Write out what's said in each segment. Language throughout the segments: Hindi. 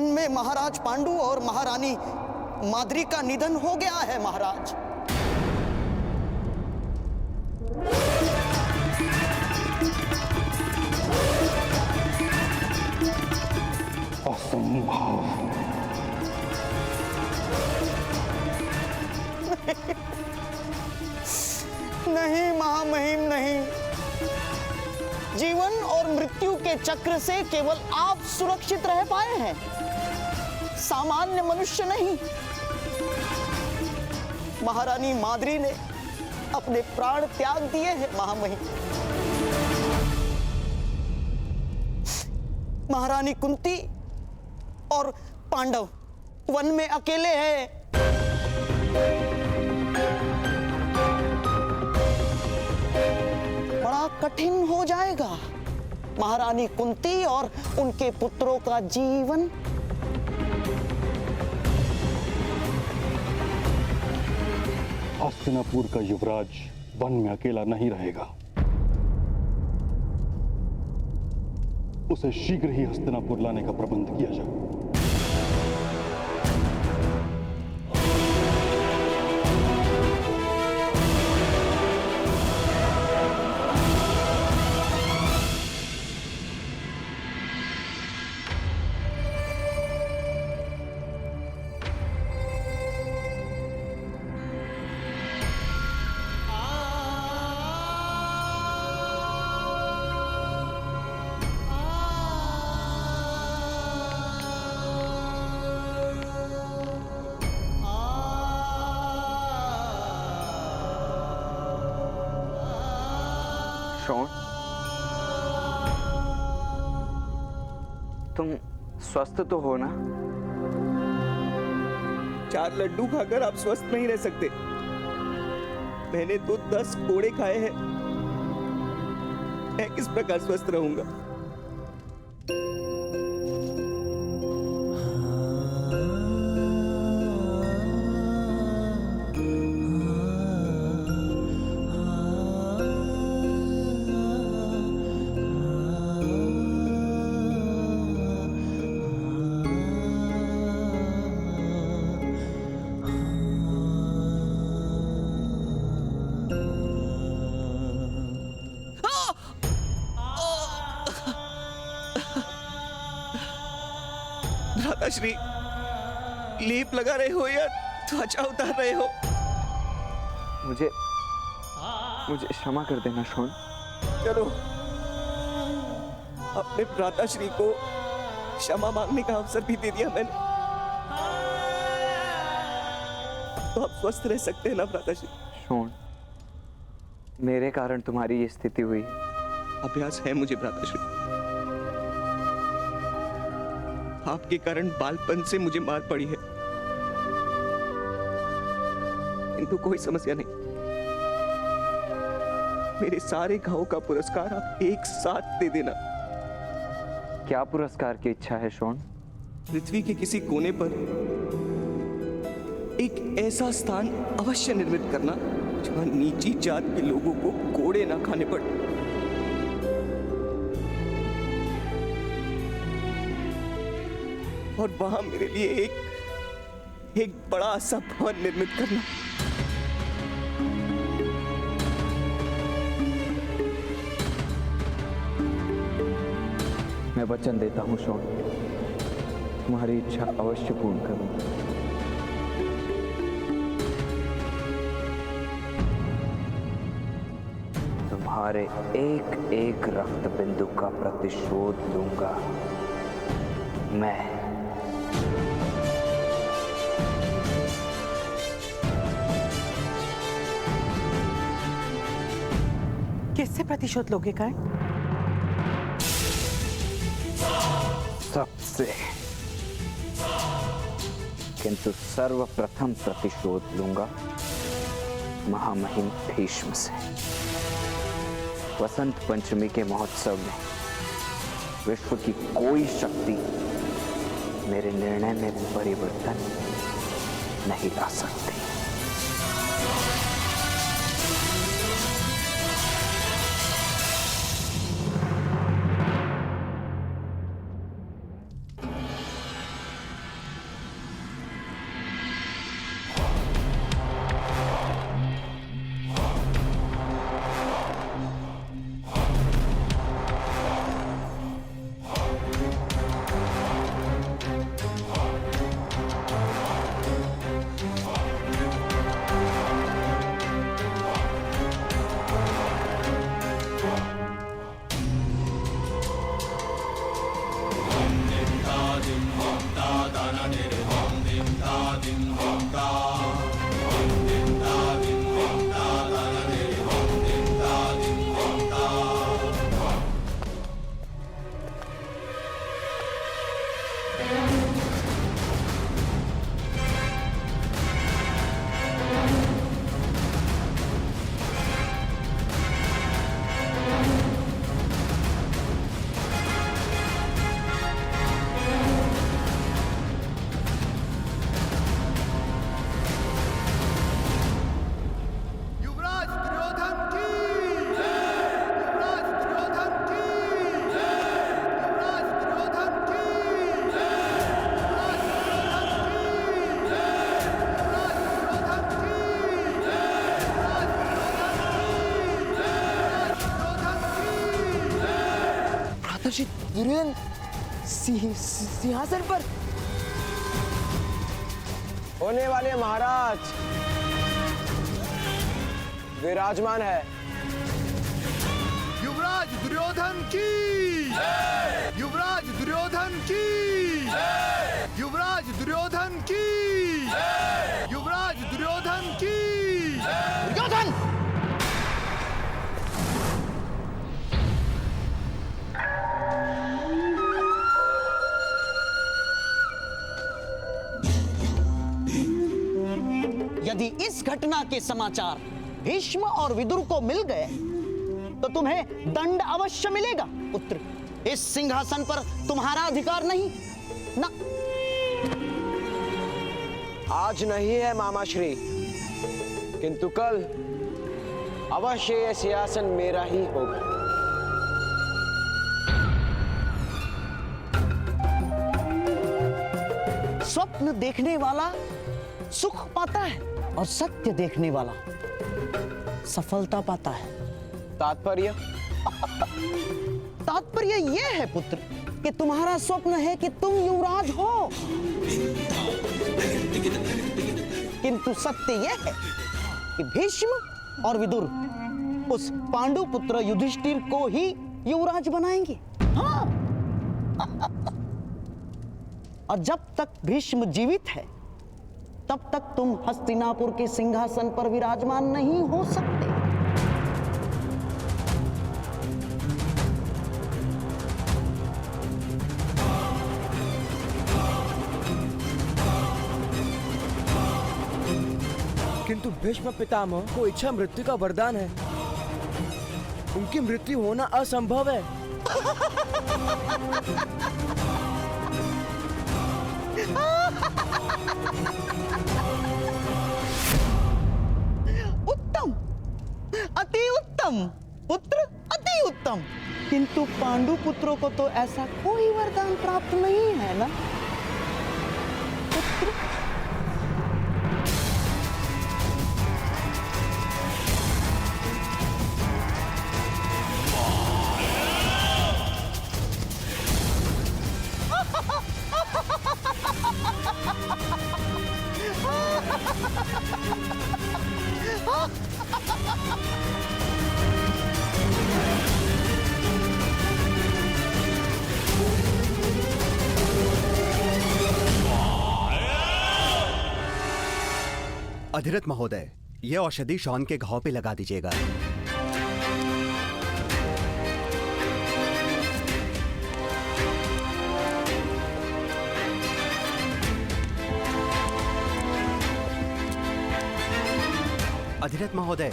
वन में महाराज पांडु और महारानी माद्री का निधन हो गया है महाराज। असंभव। नहीं महामहिम, नहीं। जीवन और मृत्यु के चक्र से केवल आप सुरक्षित रह पाए हैं, सामान्य मनुष्य नहीं। महारानी माद्री ने अपने प्राण त्याग दिए हैं महामहिम। महारानी कुंती और पांडव वन में अकेले हैं। बड़ा कठिन हो जाएगा महारानी कुंती और उनके पुत्रों का जीवन। हस्तिनापुर का युवराज वन में अकेला नहीं रहेगा। उसे शीघ्र ही हस्तिनापुर लाने का प्रबंध किया जाए। तुम स्वस्थ तो हो ना? 4 लड्डू खाकर आप स्वस्थ नहीं रह सकते। मैंने तो 10 कोड़े खाए हैं। मैं किस प्रकार स्वस्थ रहूंगा? श्री, लेप लगा रहे हो या त्वचा उतार रहे हो? मुझे क्षमा कर देना शोन। चलो, अपने भ्राताश्री को क्षमा मांगने का अवसर भी दे दिया मैंने। तो आप स्वस्थ रह सकते हैं ना भ्राताश्री? शोन, मेरे कारण तुम्हारी ये स्थिति हुई है। अभ्यास है मुझे भ्राताश्री। आपके कारण बालपन से मुझे मार पड़ी है, किंतु कोई समस्या नहीं। मेरे सारे घावों का पुरस्कार आप एक साथ दे देना। क्या पुरस्कार की इच्छा है शोन? पृथ्वी के किसी कोने पर एक ऐसा स्थान अवश्य निर्मित करना जहां नीची जात के लोगों को कोड़े ना खाने पड़े। और वहां मेरे लिए एक बड़ा सा भवन निर्मित करना। मैं वचन देता हूं शोन, तुम्हारी इच्छा अवश्य पूर्ण करूंगा। तुम्हारे एक एक रक्त बिंदु का प्रतिशोध लूंगा मैं। किससे प्रतिशोध लोगे कर्ण? सबसे, किंतु सर्वप्रथम प्रतिशोध लूंगा महामहिम भीष्म से। वसंत पंचमी के महोत्सव में विश्व की कोई शक्ति मेरे निर्णय में परिवर्तन नहीं ला सकती। माताश्री दुर्योधन सिंहासन पर होने वाले महाराज विराजमान है। युवराज दुर्योधन की युवराज दुर्योधन की युवराज दुर्योधन की युवराज दुर्योधन की दुर्योधन! यदि इस घटना के समाचार भीष्म और विदुर को मिल गए तो तुम्हें दंड अवश्य मिलेगा पुत्र। इस सिंहासन पर तुम्हारा अधिकार नहीं ना। आज नहीं है मामाश्री, किंतु कल अवश्य यह सिंहासन मेरा ही होगा। स्वप्न देखने वाला सुख पाता है और सत्य देखने वाला सफलता पाता है। तात्पर्य? तात्पर्य यह है पुत्र कि तुम्हारा स्वप्न है कि तुम युवराज हो, किंतु सत्य यह है कि भीष्म और विदुर उस पांडु पुत्र युधिष्ठिर को ही युवराज बनाएंगे। हाँ। और जब तक भीष्म जीवित है तब तक तुम हस्तिनापुर के सिंहासन पर विराजमान नहीं हो सकते। किंतु भीष्म पितामह को इच्छा मृत्यु का वरदान है, उनकी मृत्यु होना असंभव है। उत्तम, अति उत्तम पुत्र, अति उत्तम। किंतु पांडु पुत्रों को तो ऐसा कोई वरदान प्राप्त नहीं है ना पुत्र। अधिरथ महोदय, यह औषधि शॉन के घाव पे लगा दीजिएगा। अधिरथ महोदय,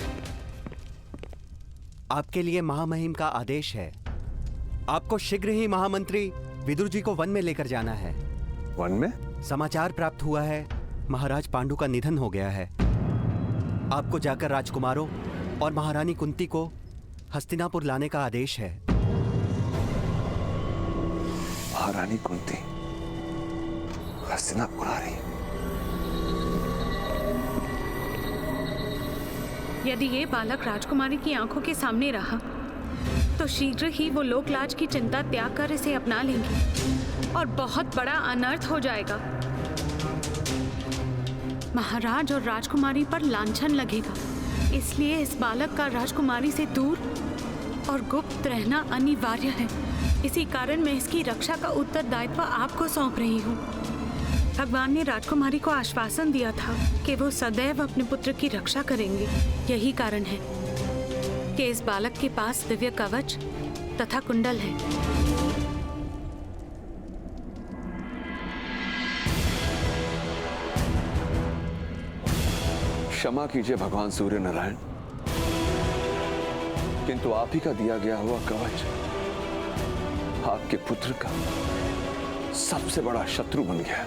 आपके लिए महामहिम का आदेश है। आपको शीघ्र ही महामंत्री विदुर जी को वन में लेकर जाना है। वन में? समाचार प्राप्त हुआ है, महाराज पांडु का निधन हो गया है। आपको जाकर राजकुमारों और महारानी कुंती को हस्तिनापुर लाने का आदेश है। महारानी कुंती हस्तिनापुर आ रही। यदि ये बालक राजकुमारी की आंखों के सामने रहा तो शीघ्र ही वो लोकलाज की चिंता त्याग कर इसे अपना लेंगे और बहुत बड़ा अनर्थ हो जाएगा। महाराज और राजकुमारी पर लांछन लगेगा। इसलिए इस बालक का राजकुमारी से दूर और गुप्त रहना अनिवार्य है। इसी कारण मैं इसकी रक्षा का उत्तरदायित्व आपको सौंप रही हूँ। भगवान ने राजकुमारी को आश्वासन दिया था कि वो सदैव अपने पुत्र की रक्षा करेंगे। यही कारण है कि इस बालक के पास दिव्य कवच तथा कुंडल है। क्षमा कीजिए भगवान सूर्य नारायण, किंतु आप ही का दिया गया हुआ कवच आपके पुत्र का सबसे बड़ा शत्रु बन गया।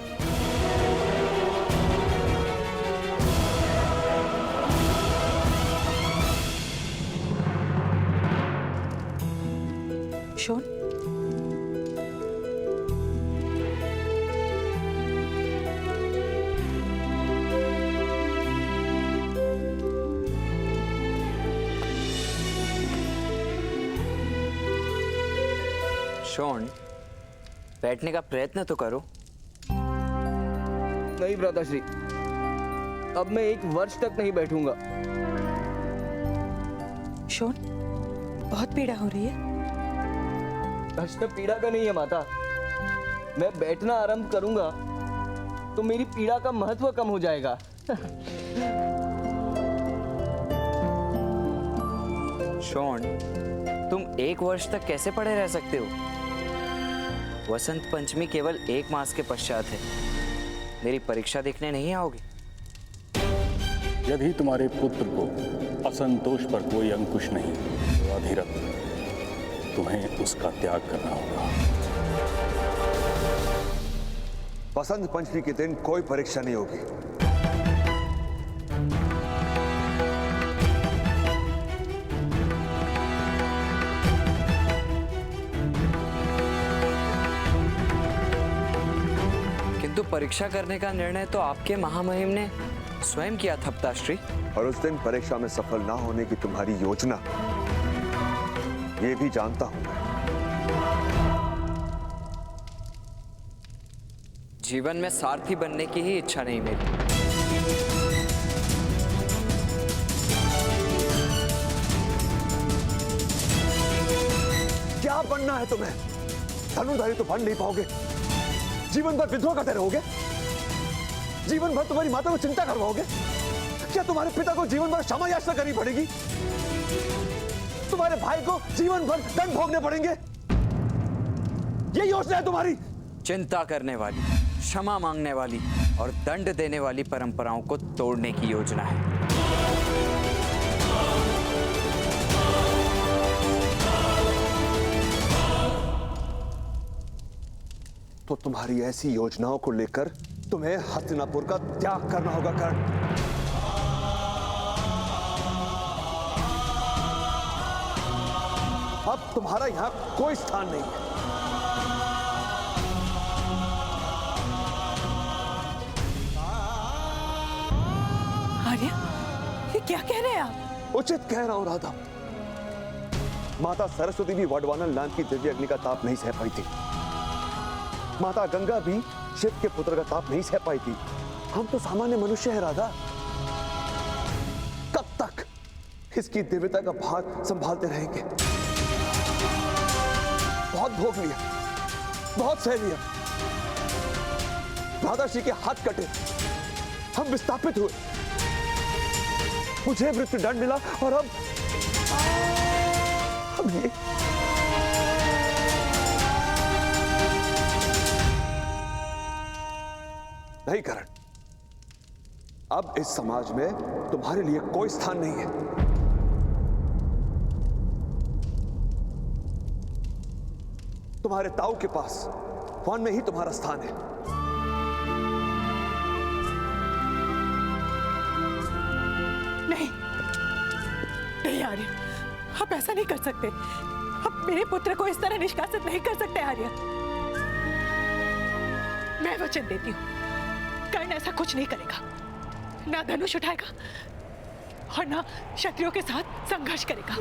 शोन, शोन, बैठने का प्रयत्न तो करो। नहीं भ्राताश्री, अब मैं 1 वर्ष तक नहीं बैठूंगा। शोन, बहुत पीड़ा हो रही है। कष्ट पीड़ा का नहीं है माता। मैं बैठना आरंभ करूंगा तो मेरी पीड़ा का महत्व कम हो जाएगा। शोन, तुम 1 वर्ष तक कैसे पड़े रह सकते हो? वसंत पंचमी केवल 1 मास के पश्चात है। मेरी परीक्षा देखने नहीं आओगे? यदि तुम्हारे पुत्र को असंतोष पर कोई अंकुश नहीं तो अधिरथ तुम्हें उसका त्याग करना होगा। बसंत पंचमी के दिन कोई परीक्षा नहीं होगी। किंतु परीक्षा करने का निर्णय तो आपके महामहिम ने स्वयं किया था पिताश्री। और उस दिन परीक्षा में सफल ना होने की तुम्हारी योजना, ये भी जानता हूं मैं। जीवन में सारथी बनने की ही इच्छा नहीं मेरी। क्या बनना है तुम्हें? धनुर्धारी तो बन नहीं पाओगे। जीवन भर विद्रोह करते रहोगे। जीवन भर तुम्हारी माता को चिंता करवाओगे। क्या तुम्हारे पिता को जीवन भर क्षमा याचना करनी पड़ेगी? तुम्हारे भाई को जीवन भर दंड भोगने पड़ेंगे? ये योजना है तुम्हारी? चिंता करने वाली, क्षमा मांगने वाली और दंड देने वाली परंपराओं को तोड़ने की योजना है। तो तुम्हारी ऐसी योजनाओं को लेकर तुम्हें हस्तिनापुर का त्याग करना होगा कर्ण। अब तुम्हारा यहां कोई स्थान नहीं है। आर्य, ये क्या कह रहे हैं आप? उचित कह रहा हूं राधा। माता सरस्वती भी वडवानल नाम की दिव्य अग्नि का ताप नहीं सह पाई थी। माता गंगा भी शिव के पुत्र का ताप नहीं सह पाई थी। हम तो सामान्य मनुष्य हैं राधा। कब तक इसकी दिव्यता का भार संभालते रहेंगे? बहुत भोग लिया, बहुत सह लिया। राधाश्री के हाथ कटे, हम विस्थापित हुए, मुझे मृत्यु दंड मिला और अब ये नहीं करण। अब इस समाज में तुम्हारे लिए कोई स्थान नहीं है। तुम्हारे ताऊ के पास वन में ही तुम्हारा स्थान है। नहीं, नहीं आर्य, आप ऐसा नहीं कर सकते। आप मेरे पुत्र को इस तरह निष्कासित नहीं कर सकते आर्य। मैं वचन देती हूँ, कर्ण ऐसा कुछ नहीं करेगा। ना धनुष उठाएगा और ना क्षत्रियों के साथ संघर्ष करेगा।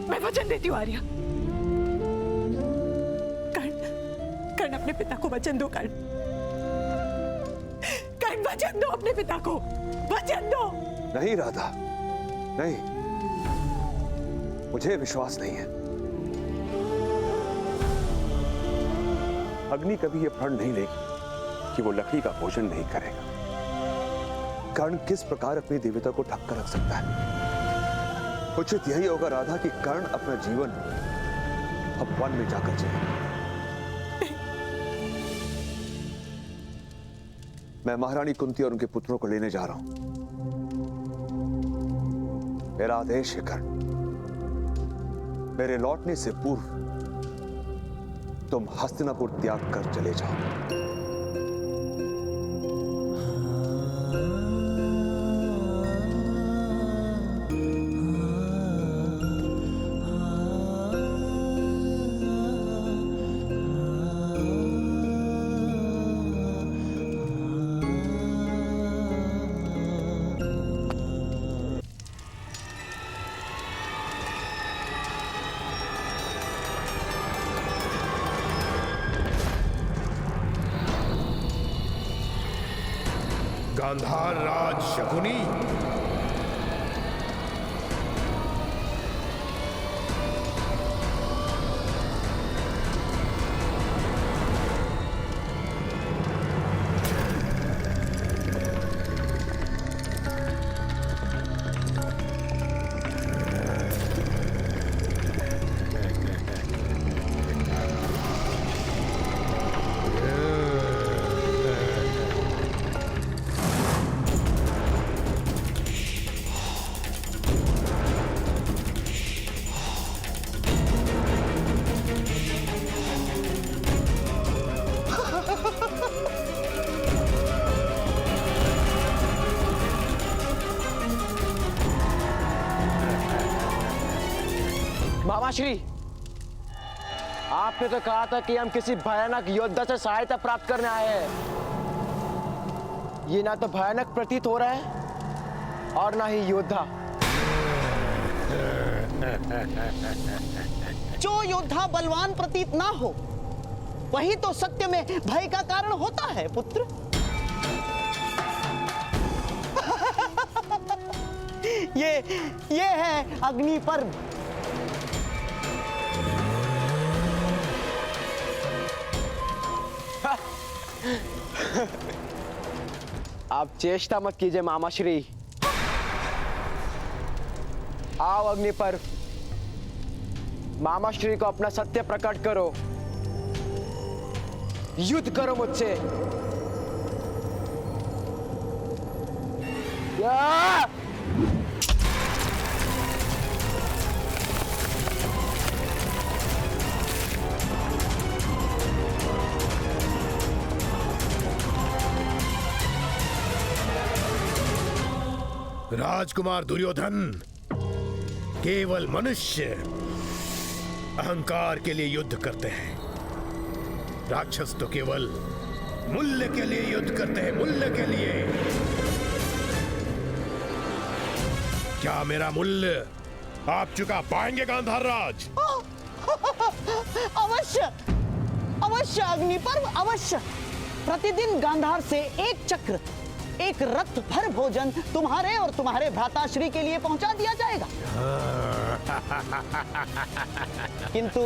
मैं वचन देती हूँ आर्य। कर्ण अपने पिता को वचन दो। कर्ण वचन दो अपने पिता को, वचन दो। नहीं राधा, नहीं, मुझे विश्वास नहीं है। अग्नि कभी यह प्रण नहीं लेगी कि वो लकड़ी का भोजन नहीं करेगा। कर्ण किस प्रकार अपनी देवता को ढक कर रख सकता है? उचित यही होगा राधा कि कर्ण अपना जीवन अब वन में जाकर जिए। मैं महारानी कुंती और उनके पुत्रों को लेने जा रहा हूं। मेरा आदेश है कर्ण, मेरे लौटने से पूर्व तुम हस्तिनापुर त्याग कर चले जाओ। गांधार राज शकुनी, मामाश्री, आपने तो कहा था कि हम किसी भयानक योद्धा से सहायता प्राप्त करने आए हैं। ये ना तो भयानक प्रतीत हो रहा है और ना ही योद्धा। जो योद्धा बलवान प्रतीत ना हो वही तो सत्य में भय का कारण होता है पुत्र। ये है अग्नि पर्व। आप चेष्टा मत कीजिए मामाश्री। आओ अग्नि पर मामाश्री को अपना सत्य प्रकट करो, युद्ध करो मुझसे। या! राजकुमार दुर्योधन केवल मनुष्य अहंकार के लिए युद्ध करते हैं। राक्षस तो केवल मूल्य के लिए युद्ध करते हैं, मूल्य के लिए। क्या मेरा मूल्य आप चुका पाएंगे गांधार राज? अवश्य अवश्य अग्निपर्व, अवश्य। प्रतिदिन गांधार से एक चक्र, एक रथ भर भोजन तुम्हारे और तुम्हारे भ्राताश्री के लिए पहुंचा दिया जाएगा। किंतु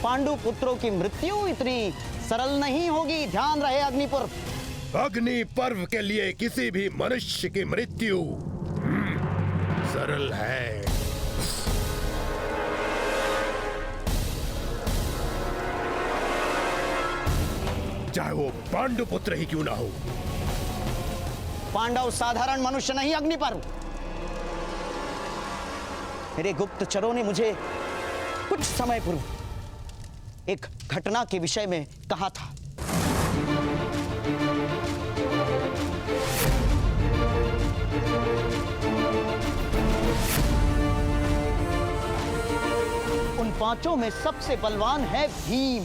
पांडु पुत्रों की मृत्यु इतनी सरल नहीं होगी, ध्यान रहे अग्निपर्व। अग्नि पर्व के लिए किसी भी मनुष्य की मृत्यु सरल है। चाहे वो पांडु पुत्र ही क्यों ना हो। पांडव साधारण मनुष्य नहीं अग्निपर्व। मेरे गुप्तचरों ने मुझे कुछ समय पूर्व एक घटना के विषय में कहा था। उन पांचों में सबसे बलवान है भीम।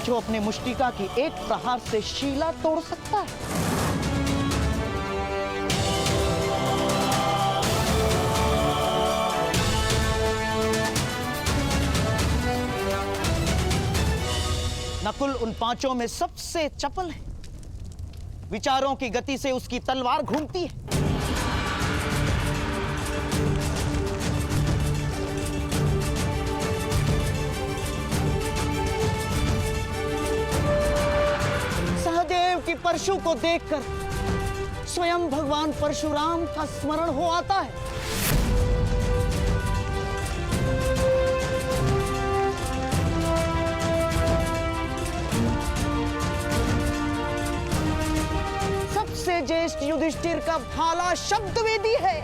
जो अपने मुष्टिका की एक प्रहार से शीला तोड़ सकता है। नकुल उन पांचों में सबसे चपल है। विचारों की गति से उसकी तलवार घूमती है। सहदेव की परशु को देखकर स्वयं भगवान परशुराम का स्मरण हो आता है। सबसे ज्येष्ठ युधिष्ठिर का भाला शब्द वेदी है।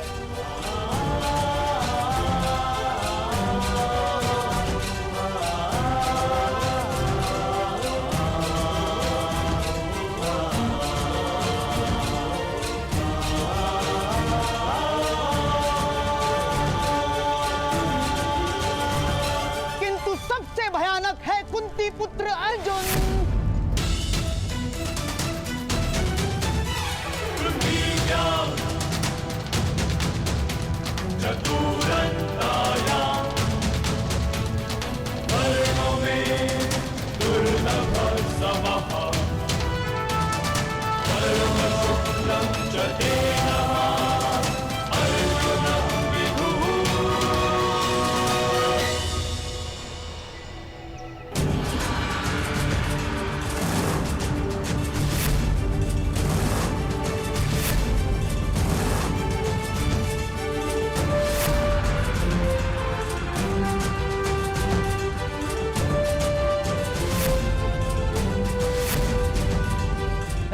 किंतु सबसे भयानक है कुंती पुत्र अर्जुन।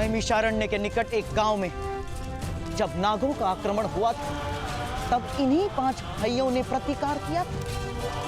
नैमिषारण्य के निकट एक गांव में जब नागों का आक्रमण हुआ था, तब इन्हीं 5 भाइयों ने प्रतिकार किया था।